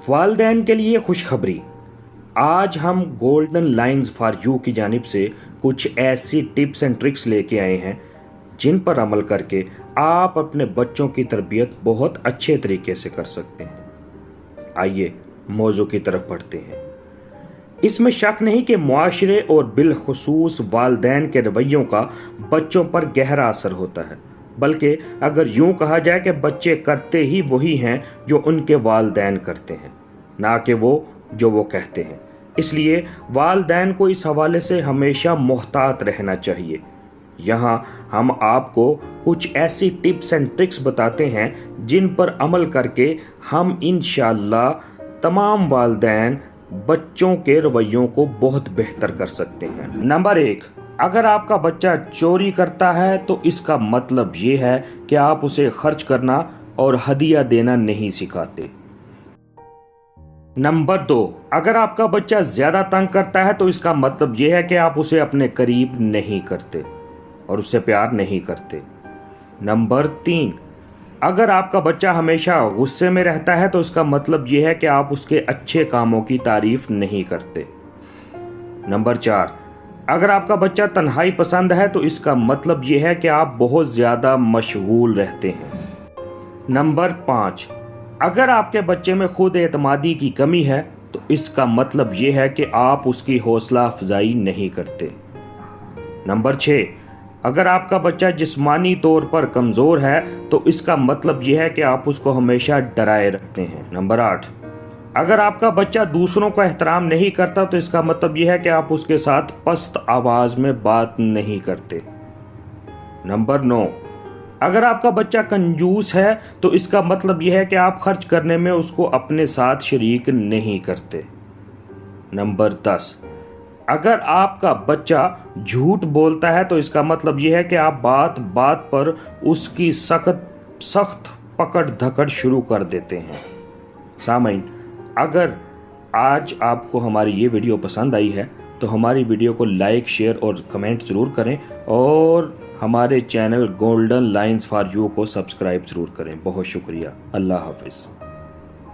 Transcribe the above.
والدین کے لیے خوشخبری، آج ہم گولڈن لائنز فار یو کی جانب سے کچھ ایسی ٹپس اینڈ ٹرکس لے کے آئے ہیں جن پر عمل کر کے آپ اپنے بچوں کی تربیت بہت اچھے طریقے سے کر سکتے ہیں۔ آئیے موضوع کی طرف بڑھتے ہیں۔ اس میں شک نہیں کہ معاشرے اور بالخصوص والدین کے رویوں کا بچوں پر گہرا اثر ہوتا ہے، بلکہ اگر یوں کہا جائے کہ بچے کرتے ہی وہی ہیں جو ان کے والدین کرتے ہیں، نہ کہ وہ جو وہ کہتے ہیں۔ اس لیے والدین کو اس حوالے سے ہمیشہ محتاط رہنا چاہیے۔ یہاں ہم آپ کو کچھ ایسی ٹپس اینڈ ٹرکس بتاتے ہیں جن پر عمل کر کے ہم انشاءاللہ تمام والدین بچوں کے رویوں کو بہت بہتر کر سکتے ہیں۔ نمبر 1، اگر آپ کا بچہ چوری کرتا ہے تو اس کا مطلب یہ ہے کہ آپ اسے خرچ کرنا اور ہدیہ دینا نہیں سکھاتے۔ نمبر 2، اگر آپ کا بچہ زیادہ تنگ کرتا ہے تو اس کا مطلب یہ ہے کہ آپ اسے اپنے قریب نہیں کرتے اور اس سے پیار نہیں کرتے۔ نمبر 3، اگر آپ کا بچہ ہمیشہ غصے میں رہتا ہے تو اس کا مطلب یہ ہے کہ آپ اس کے اچھے کاموں کی تعریف نہیں کرتے۔ نمبر 4، اگر آپ کا بچہ تنہائی پسند ہے تو اس کا مطلب یہ ہے کہ آپ بہت زیادہ مشغول رہتے ہیں۔ نمبر 5، اگر آپ کے بچے میں خود اعتمادی کی کمی ہے تو اس کا مطلب یہ ہے کہ آپ اس کی حوصلہ افزائی نہیں کرتے۔ نمبر 6، اگر آپ کا بچہ جسمانی طور پر کمزور ہے تو اس کا مطلب یہ ہے کہ آپ اس کو ہمیشہ ڈرائے رکھتے ہیں۔ نمبر 8، اگر آپ کا بچہ دوسروں کا احترام نہیں کرتا تو اس کا مطلب یہ ہے کہ آپ اس کے ساتھ پست آواز میں بات نہیں کرتے۔ نمبر 9، اگر آپ کا بچہ کنجوس ہے تو اس کا مطلب یہ ہے کہ آپ خرچ کرنے میں اس کو اپنے ساتھ شریک نہیں کرتے۔ نمبر 10، اگر آپ کا بچہ جھوٹ بولتا ہے تو اس کا مطلب یہ ہے کہ آپ بات بات پر اس کی سخت پکڑ دھکڑ شروع کر دیتے ہیں۔ سامعین، اگر آج آپ کو ہماری یہ ویڈیو پسند آئی ہے تو ہماری ویڈیو کو لائک، شیئر اور کمنٹ ضرور کریں اور ہمارے channel golden lines for you کو سبسکرائب ضرور کریں۔ بہت شکریہ۔ اللہ حافظ۔